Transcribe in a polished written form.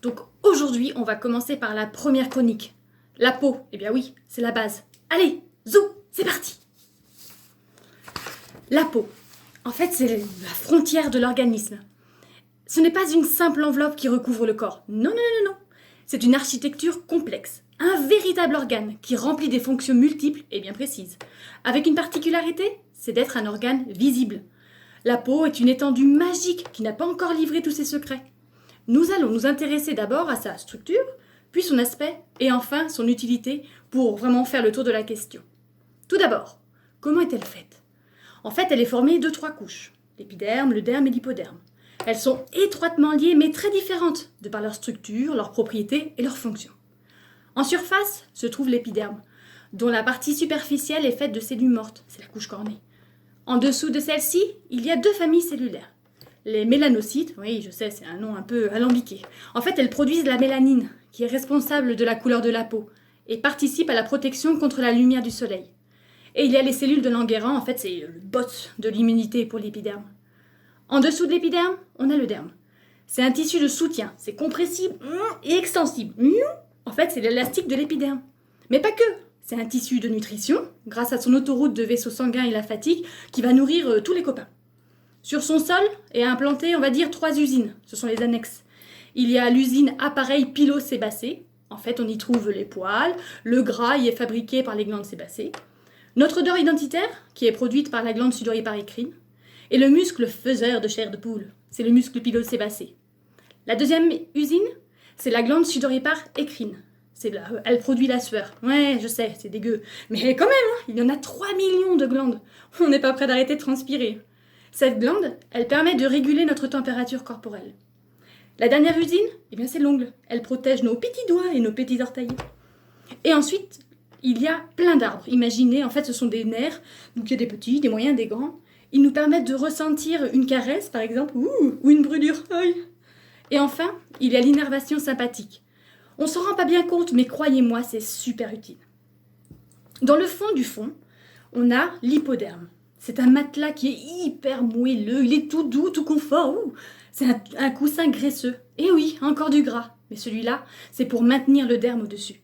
Donc aujourd'hui, on va commencer par la première chronique. La peau, eh bien oui, c'est la base. Allez, zou, c'est parti. La peau, en fait, c'est la frontière de l'organisme. Ce n'est pas une simple enveloppe qui recouvre le corps. Non, non, non, non, non. C'est une architecture complexe, un véritable organe qui remplit des fonctions multiples et bien précises. Avec une particularité, c'est d'être un organe visible. La peau est une étendue magique qui n'a pas encore livré tous ses secrets. Nous allons nous intéresser d'abord à sa structure, puis son aspect, et enfin son utilité pour vraiment faire le tour de la question. Tout d'abord, comment est-elle faite ? En fait, elle est formée de 3 couches, l'épiderme, le derme et l'hypoderme. Elles sont étroitement liées mais très différentes de par leur structure, leurs propriétés et leurs fonctions. En surface se trouve l'épiderme, dont la partie superficielle est faite de cellules mortes, c'est la couche cornée. En dessous de celle-ci, il y a 2 familles cellulaires. Les mélanocytes, oui je sais c'est un nom un peu alambiqué, en fait elles produisent la mélanine, qui est responsable de la couleur de la peau, et participe à la protection contre la lumière du soleil. Et il y a les cellules de Langerhans, en fait c'est le boss de l'immunité pour l'épiderme. En dessous de l'épiderme, on a le derme. C'est un tissu de soutien, c'est compressible et extensible. En fait, c'est l'élastique de l'épiderme. Mais pas que, c'est un tissu de nutrition, grâce à son autoroute de vaisseau sanguin et la fatigue, qui va nourrir tous les copains. Sur son sol est implanté, on va dire, 3 usines, ce sont les annexes. Il y a l'usine appareil pilosébacé, en fait on y trouve les poils, le gras y est fabriqué par les glandes sébacées, notre odeur identitaire, qui est produite par la glande sudoriparécrine, et le muscle faiseur de chair de poule, c'est le muscle pilosébacé. La deuxième usine, c'est la glande sudoriparécrine. Elle produit la sueur. Ouais, je sais, c'est dégueu. Mais quand même, il y en a 3 millions de glandes. On n'est pas prêt d'arrêter de transpirer. Cette glande, elle permet de réguler notre température corporelle. La dernière usine, eh bien c'est l'ongle. Elle protège nos petits doigts et nos petits orteils. Et ensuite, il y a plein d'arbres. Imaginez, en fait, ce sont des nerfs. Donc il y a des petits, des moyens, des grands. Ils nous permettent de ressentir une caresse, par exemple, ou une brûlure. Aïe. Et enfin, il y a l'innervation sympathique. On s'en rend pas bien compte, mais croyez-moi, c'est super utile. Dans le fond du fond, on a l'hypoderme. C'est un matelas qui est hyper moelleux, il est tout doux, tout confort. C'est un coussin graisseux. Et oui, encore du gras. Mais celui-là, c'est pour maintenir le derme au-dessus.